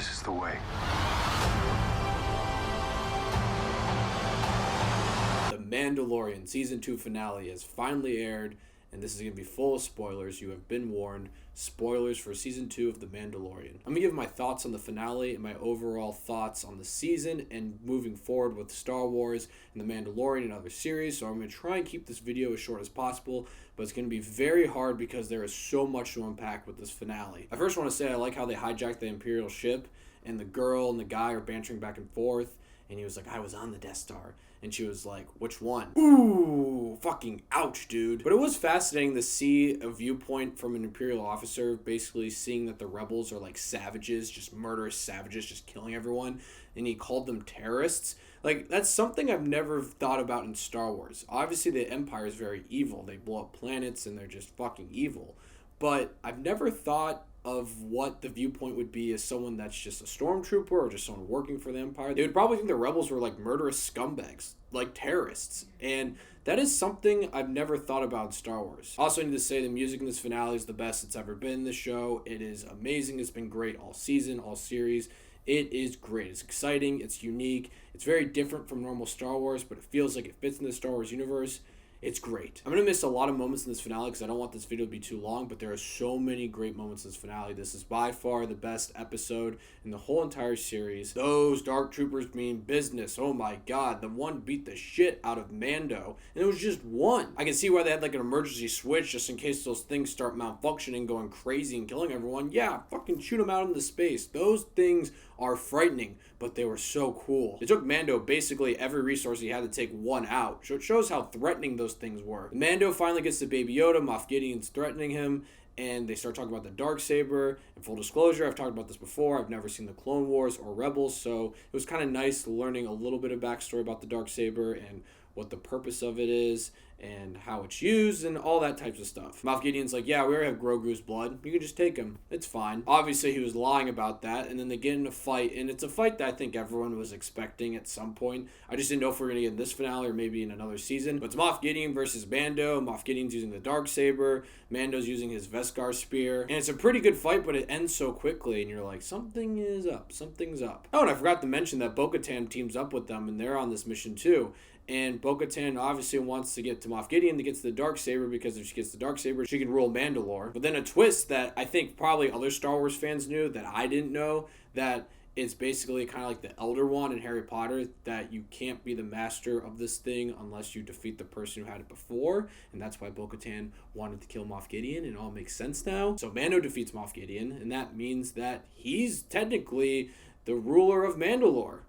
This is the way. The Mandalorian Season 2 finale has finally aired, and this is going to be full of spoilers. You have been warned. Spoilers for Season 2 of The Mandalorian. I'm going to give my thoughts on the finale and my overall thoughts on the season and moving forward with Star Wars and The Mandalorian and other series. So I'm going to try and keep this video as short as possible, but it's going to be very hard because there is so much to unpack with this finale. I first want to say I like how they hijacked the Imperial ship, and the girl and the guy are bantering back and forth, and he was like, I was on the Death Star. And she was like, which one? Ooh, fucking ouch, dude. But it was fascinating to see a viewpoint from an Imperial officer, basically seeing that the rebels are like savages, just murderous savages, just killing everyone. And he called them terrorists. Like, that's something I've never thought about in Star Wars. Obviously, the Empire is very evil. They blow up planets and they're just fucking evil. But I've never thought of what the viewpoint would be as someone that's just a stormtrooper or just someone working for the Empire. They would probably think the rebels were like murderous scumbags, like terrorists. And that is something I've never thought about in Star Wars. Also, I need to say the music in this finale is the best it's ever been in the show. It is amazing. It's been great all season, all series. It is great. It's exciting. It's unique. It's very different from normal Star Wars, but it feels like it fits in the Star Wars universe. It's great. I'm going to miss a lot of moments in this finale because I don't want this video to be too long, but there are so many great moments in this finale. This is by far the best episode in the whole entire series. Those Dark Troopers mean business. Oh my god. The one beat the shit out of Mando, and it was just one. I can see why they had like an emergency switch just in case those things start malfunctioning, going crazy and killing everyone. Yeah, fucking shoot them out into space. Those things are frightening, but they were so cool. It took Mando basically every resource he had to take one out. So it shows how threatening those things were. Mando finally gets to Baby Yoda. Moff Gideon's threatening him, and they start talking about the Darksaber. And full disclosure, I've talked about this before. I've never seen the Clone Wars or Rebels, so it was kind of nice learning a little bit of backstory about the Darksaber and what the purpose of it is and how it's used and all that types of stuff. Moff Gideon's like, yeah, we already have Grogu's blood. You can just take him. It's fine. Obviously, he was lying about that, and then they get in a fight, and it's a fight that I think everyone was expecting at some point. I just didn't know if we were going to get in this finale or maybe in another season. But it's Moff Gideon versus Mando. Moff Gideon's using the Darksaber. Mando's using his Beskar spear. And it's a pretty good fight, but it ends so quickly, and you're like, something is up. Something's up. Oh, and I forgot to mention that Bo-Katan teams up with them, and they're on this mission too. And Bo-Katan obviously wants to get to Moff Gideon to get to the Darksaber, because if she gets the Darksaber, she can rule Mandalore. But then a twist that I think probably other Star Wars fans knew that I didn't know, that it's basically kind of like the Elder Wand in Harry Potter, that you can't be the master of this thing unless you defeat the person who had it before. And that's why Bo-Katan wanted to kill Moff Gideon, and it all makes sense now. So Mando defeats Moff Gideon, and that means that he's technically the ruler of Mandalore.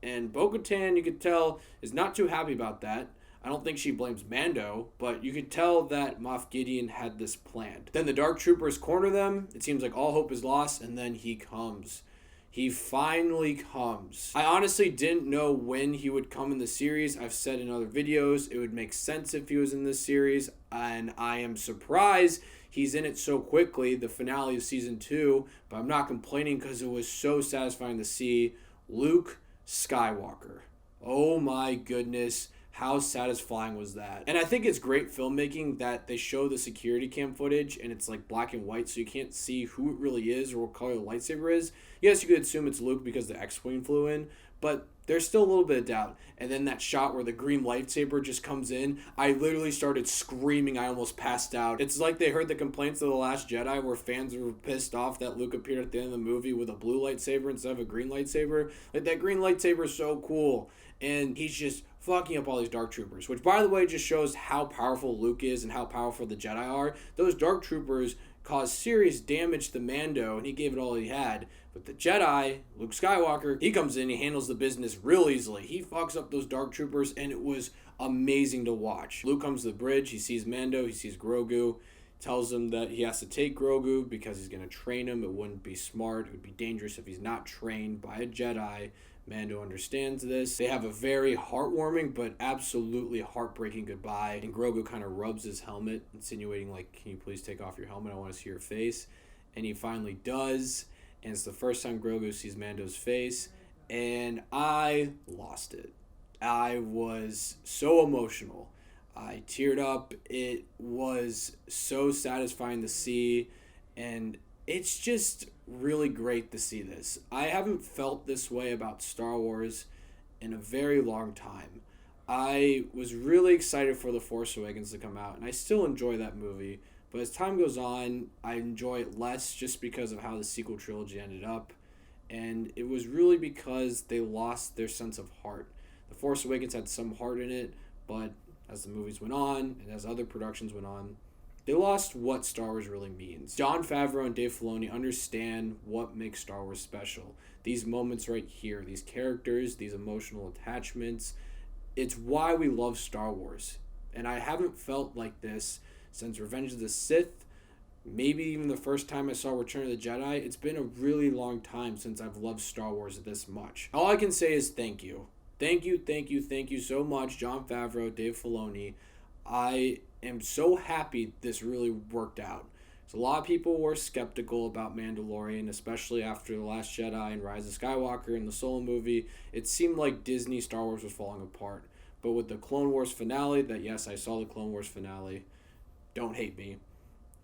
And Bo-Katan, you could tell, is not too happy about that. I don't think she blames Mando, but you could tell that Moff Gideon had this planned. Then the Dark Troopers corner them. It seems like all hope is lost, and then he comes. He finally comes. I honestly didn't know when he would come in the series. I've said in other videos it would make sense if he was in this series, and I am surprised he's in it so quickly, the finale of Season 2, but I'm not complaining because it was so satisfying to see Luke Skywalker. Oh my goodness, how satisfying was that? And I think it's great filmmaking that they show the security cam footage and it's like black and white, so you can't see who it really is or what color the lightsaber is. Yes, you could assume it's Luke because the X-Wing flew in, but there's still a little bit of doubt. And then that shot where the green lightsaber just comes in, I literally started screaming. I almost passed out. It's like they heard the complaints of The Last Jedi where fans were pissed off that Luke appeared at the end of the movie with a blue lightsaber instead of a green lightsaber. Like, that green lightsaber is so cool. And he's just fucking up all these Dark Troopers, which, by the way, just shows how powerful Luke is and how powerful the Jedi are. Those Dark Troopers caused serious damage to Mando, and he gave it all he had. But the Jedi, Luke Skywalker, he comes in, he handles the business real easily. He fucks up those Dark Troopers, and it was amazing to watch. Luke comes to the bridge, he sees Mando, he sees Grogu, tells him that he has to take Grogu because he's going to train him. It wouldn't be smart. It would be dangerous if he's not trained by a Jedi. Mando understands this. They have a very heartwarming but absolutely heartbreaking goodbye. And Grogu kind of rubs his helmet, insinuating like, can you please take off your helmet? I want to see your face. And he finally does. And it's the first time Grogu sees Mando's face. And I lost it. I was so emotional. I teared up. It was so satisfying to see. And it's just really great to see this. I haven't felt this way about Star Wars in a very long time. I was really excited for The Force Awakens to come out, and I still enjoy that movie. But as time goes on, I enjoy it less just because of how the sequel trilogy ended up. And it was really because they lost their sense of heart. The Force Awakens had some heart in it, but as the movies went on, and as other productions went on, they lost what Star Wars really means. Jon Favreau and Dave Filoni understand what makes Star Wars special. These moments right here, these characters, these emotional attachments, it's why we love Star Wars. And I haven't felt like this since Revenge of the Sith, maybe even the first time I saw Return of the Jedi. It's been a really long time since I've loved Star Wars this much. All I can say is thank you. Thank you so much, Jon Favreau, Dave Filoni. I am so happy this really worked out. So a lot of people were skeptical about Mandalorian, especially after The Last Jedi and Rise of Skywalker and the Solo movie. It seemed like Disney Star Wars was falling apart. But with the Clone Wars finale, that yes, I saw the Clone Wars finale. Don't hate me.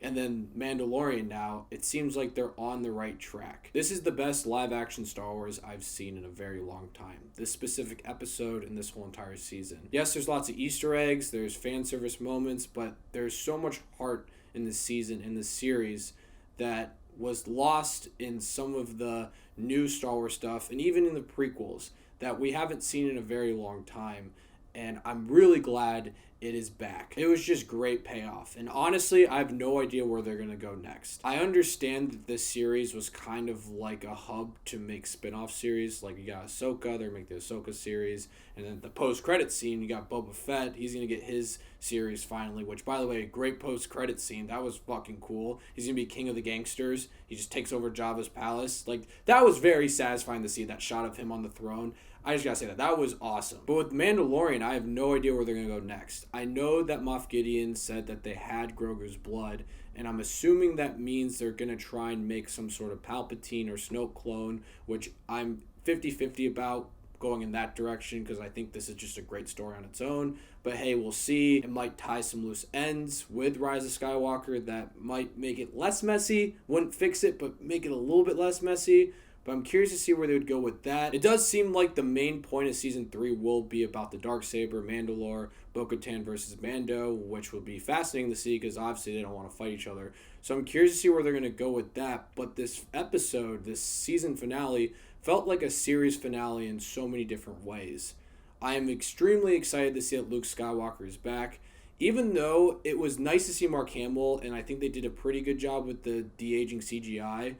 And then Mandalorian now, it seems like they're on the right track. This is the best live-action Star Wars I've seen in a very long time. This specific episode and this whole entire season. Yes, there's lots of Easter eggs, there's fan service moments, but there's so much heart in this season, in this series, that was lost in some of the new Star Wars stuff, and even in the prequels, that we haven't seen in a very long time. And I'm really glad it is back. It was just great payoff. And honestly, I have no idea where they're going to go next. I understand that this series was kind of like a hub to make spin-off series. Like you got Ahsoka, they're going to make the Ahsoka series. And then the post-credit scene, you got Boba Fett. He's going to get his series finally, which, by the way, great post-credit scene. That was fucking cool. He's going to be king of the gangsters. He just takes over Jabba's palace. Like, that was very satisfying to see, that shot of him on the throne. I just gotta say that was awesome. But with Mandalorian, I have no idea where they're gonna go next. I know that Moff Gideon said that they had Grogu's blood, and I'm assuming that means they're gonna try and make some sort of Palpatine or Snoke clone, which I'm 50-50 about going in that direction because I think this is just a great story on its own. But hey, we'll see. It might tie some loose ends with Rise of Skywalker that might make it less messy. Wouldn't fix it, but make it a little bit less messy. But I'm curious to see where they would go with that. It does seem like the main point of Season 3 will be about the Darksaber, Mandalore, Bo-Katan versus Mando, which will be fascinating to see because obviously they don't want to fight each other. So I'm curious to see where they're going to go with that. But this episode, this season finale, felt like a series finale in so many different ways. I am extremely excited to see that Luke Skywalker is back. Even though it was nice to see Mark Hamill, and I think they did a pretty good job with the de-aging CGI,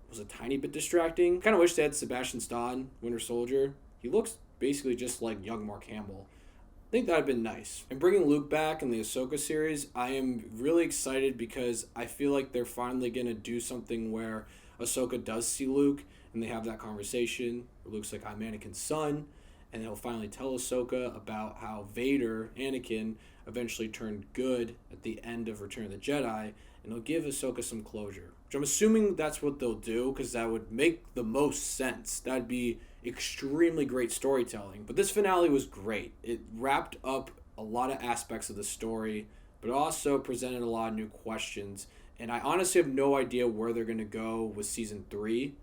was a tiny bit distracting. Kind of wish they had Sebastian Stan, Winter Soldier. He looks basically just like young Mark Hamill. I think that would have been nice. And bringing Luke back in the Ahsoka series, I am really excited because I feel like they're finally going to do something where Ahsoka does see Luke and they have that conversation. Luke's like, I'm Anakin's son. And he'll finally tell Ahsoka about how Vader, Anakin, eventually turned good at the end of Return of the Jedi. And he'll give Ahsoka some closure. Which I'm assuming that's what they'll do because that would make the most sense. That'd be extremely great storytelling. But this finale was great. It wrapped up a lot of aspects of the story, but also presented a lot of new questions. And I honestly have no idea where they're going to go with Season 3.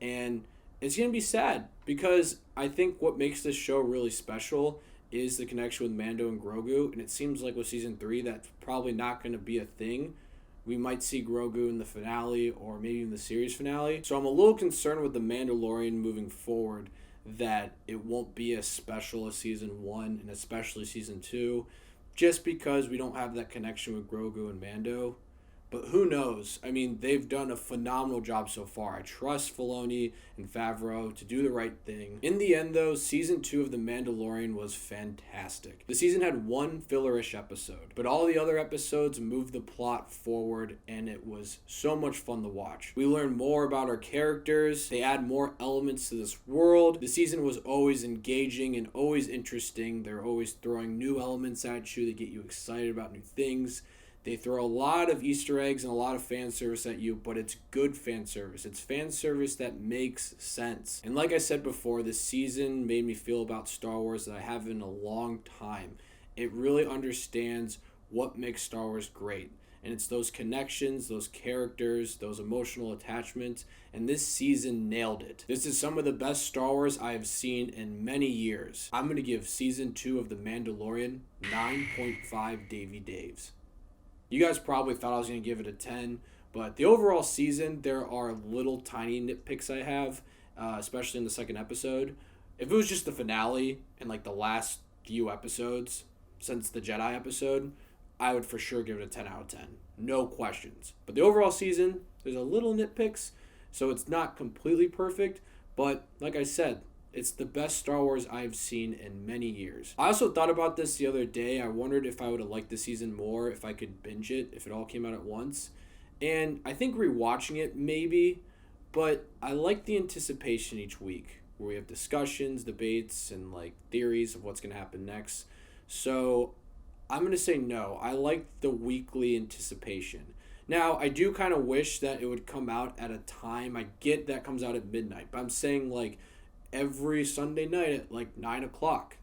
And it's going to be sad because I think what makes this show really special is the connection with Mando and Grogu. And it seems like with Season 3, that's probably not going to be a thing. We might see Grogu in the finale or maybe in the series finale. So I'm a little concerned with The Mandalorian moving forward that it won't be as special as Season 1 and especially Season 2 just because we don't have that connection with Grogu and Mando. But who knows? I mean, they've done a phenomenal job so far. I trust Filoni and Favreau to do the right thing. In the end, though, Season 2 of The Mandalorian was fantastic. The season had one filler-ish episode, but all the other episodes moved the plot forward, and it was so much fun to watch. We learned more about our characters. They add more elements to this world. The season was always engaging and always interesting. They're always throwing new elements at you that get you excited about new things. They throw a lot of Easter eggs and a lot of fan service at you, but it's good fan service. It's fan service that makes sense. And like I said before, this season made me feel about Star Wars that I haven't in a long time. It really understands what makes Star Wars great. And it's those connections, those characters, those emotional attachments, and this season nailed it. This is some of the best Star Wars I have seen in many years. I'm going to give season 2 of The Mandalorian 9.5 Davy Daves. You guys probably thought I was going to give it a 10, but the overall season, there are little tiny nitpicks I have, especially in the second episode. If it was just the finale and like the last few episodes since the Jedi episode, I would for sure give it a 10 out of 10. No questions. But the overall season, there's a little nitpicks, so it's not completely perfect. But like I said, it's the best Star Wars I've seen in many years. I also thought about this the other day. I wondered if I would have liked the season more, if I could binge it, if it all came out at once. And I think rewatching it, maybe, but I like the anticipation each week, where we have discussions, debates, and like theories of what's going to happen next. So I'm going to say no. I like the weekly anticipation. Now, I do kind of wish that it would come out at a time. I get that comes out at midnight, but I'm saying like every Sunday night at like 9 o'clock.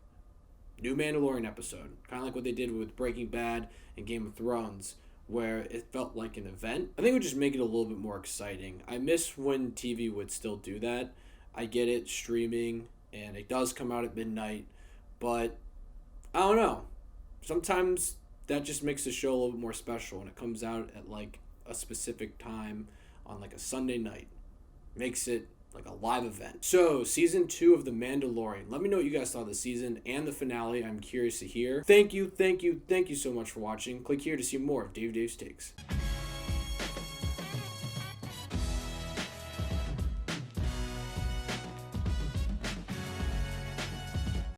New Mandalorian episode. Kind of like what they did with Breaking Bad and Game of Thrones, where it felt like an event. I think it would just make it a little bit more exciting. I miss when TV would still do that. I get it, streaming, and it does come out at midnight, but I don't know. Sometimes that just makes the show a little bit more special when it comes out at like a specific time on like a Sunday night. Makes it like a live event. So, season 2 of The Mandalorian. Let me know what you guys thought of the season and the finale. I'm curious to hear. Thank you so much for watching. Click here to see more of Dave's Takes.